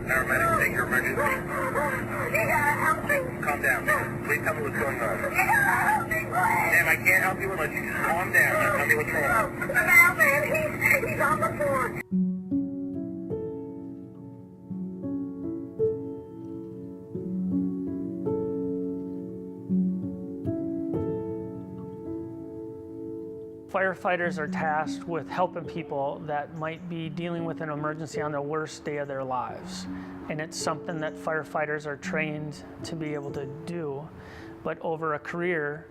Paramedics, take your emergency. Calm down. Please tell me what's going on. Ma'am, I can't help you unless you just calm down and tell me what's wrong. He's on the floor. Firefighters are tasked with helping people that might be dealing with an emergency on the worst day of their lives. And it's something that firefighters are trained to be able to do. But over a career,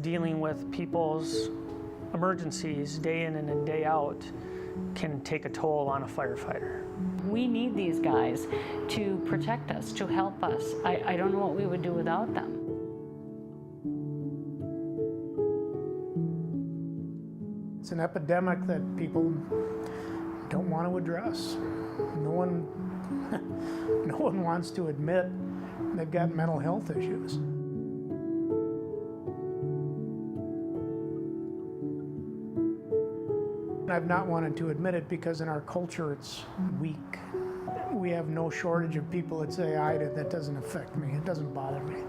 dealing with people's emergencies day in and day out can take a toll on a firefighter. We need these guys to protect us, to help us. I don't know what we would do without them. It's an epidemic that people don't want to address. No one wants to admit they've got mental health issues. I've not wanted to admit it because in our culture it's weak. We have no shortage of people that say, that doesn't affect me, it doesn't bother me.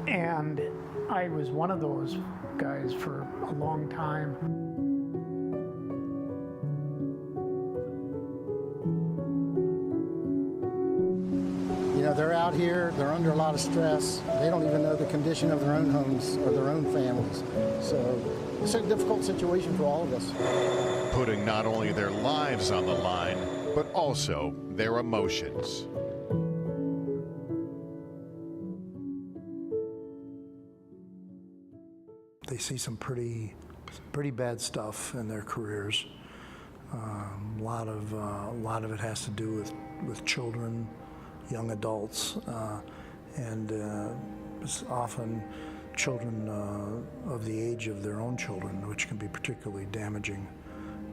And I was one of those guys for a long time. You know, they're out here, they're under a lot of stress. They don't even know the condition of their own homes or their own families. So it's a difficult situation for all of us. Putting not only their lives on the line, but also their emotions. They see some pretty bad stuff in their careers. A lot of it has to do with children, young adults, and it's often children of the age of their own children, which can be particularly damaging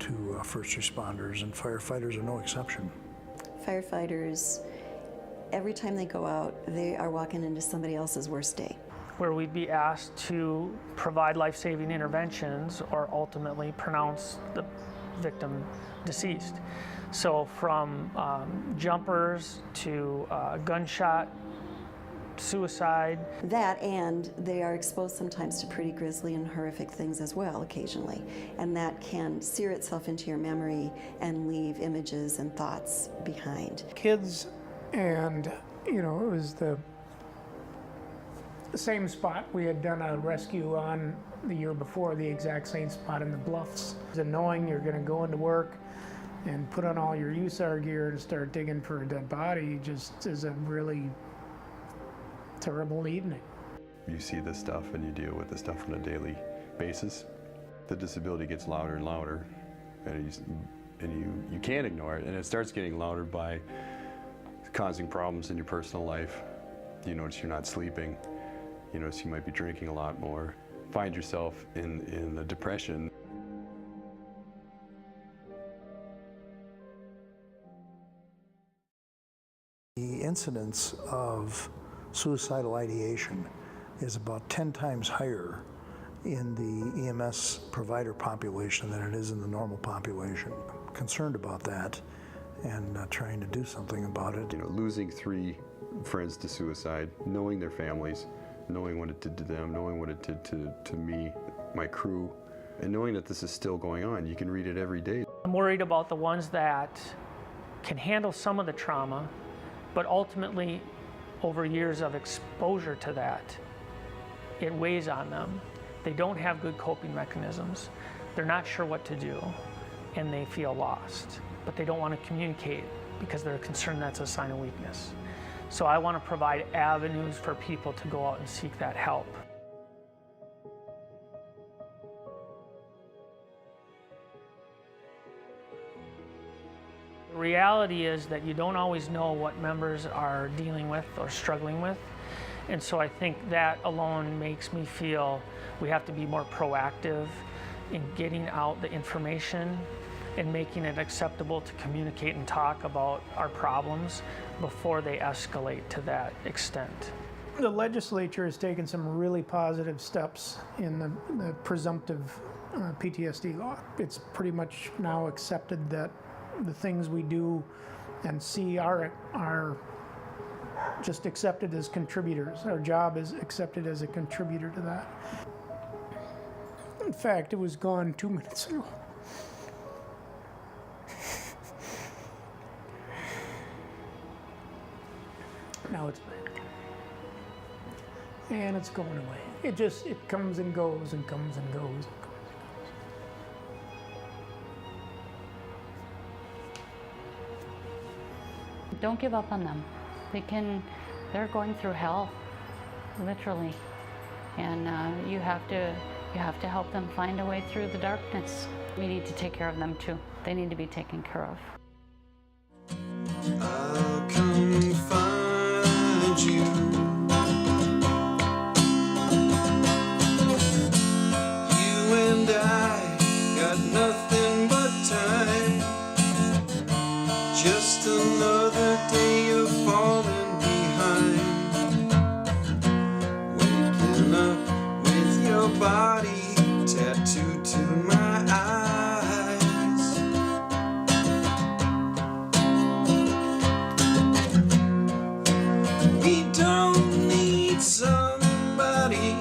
to first responders, and firefighters are no exception. Firefighters, every time they go out, they are walking into somebody else's worst day. Where we'd be asked to provide life-saving interventions or ultimately pronounce the victim deceased. So from jumpers to gunshot, suicide. That, and they are exposed sometimes to pretty grisly and horrific things as well occasionally. And that can sear itself into your memory and leave images and thoughts behind. Kids, and it was the same spot we had done a rescue on the year before, the exact same spot in the Bluffs. And knowing you're going to go into work and put on all your USAR gear and start digging for a dead body just is a really terrible evening. You see this stuff and you deal with this stuff on a daily basis. The disability gets louder and louder, and you can't ignore it, and it starts getting louder by causing problems in your personal life. You notice you're not sleeping. You notice you might be drinking a lot more. Find yourself in a depression. The incidence of suicidal ideation is about 10 times higher in the EMS provider population than it is in the normal population. I'm concerned about that and trying to do something about it. Losing 3 friends to suicide, knowing their families, knowing what it did to them, knowing what it did to me, my crew, and knowing that this is still going on. You can read it every day. I'm worried about the ones that can handle some of the trauma, but ultimately, over years of exposure to that, it weighs on them. They don't have good coping mechanisms. They're not sure what to do, and they feel lost. But they don't want to communicate because they're concerned that's a sign of weakness. So I want to provide avenues for people to go out and seek that help. The reality is that you don't always know what members are dealing with or struggling with. And so I think that alone makes me feel we have to be more proactive in getting out the information and making it acceptable to communicate and talk about our problems before they escalate to that extent. The legislature has taken some really positive steps in the presumptive PTSD law. It's pretty much now accepted that the things we do and see our just accepted as contributors. Our job is accepted as a contributor to that. In fact, it was gone 2 minutes ago. Now it's back. And it's going away. It comes and goes and comes and goes and goes. Don't give up on them. They're going through hell, literally. And you have to help them find a way through the darkness. We need to take care of them too. They need to be taken care of. I'll come find you. You and I got nothing but time. Just another day of falling behind. Waking up with your body tattooed to my eyes. We don't need somebody.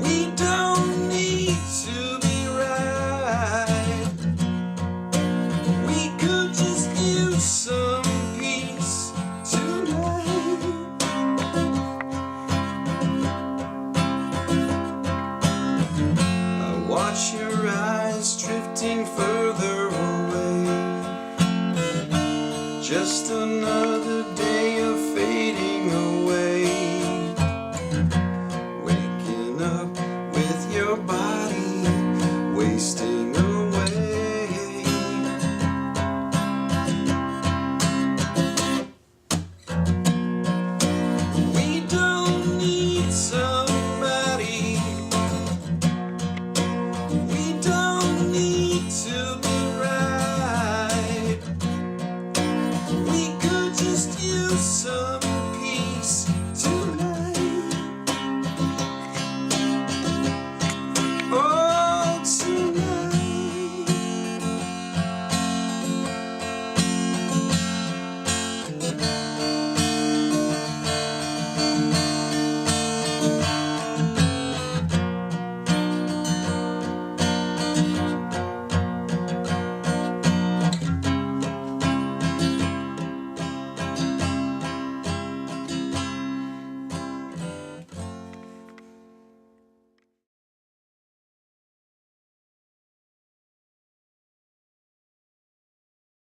We don't need to be right. We could just use some peace tonight. I watch your eyes drifting further away. Just another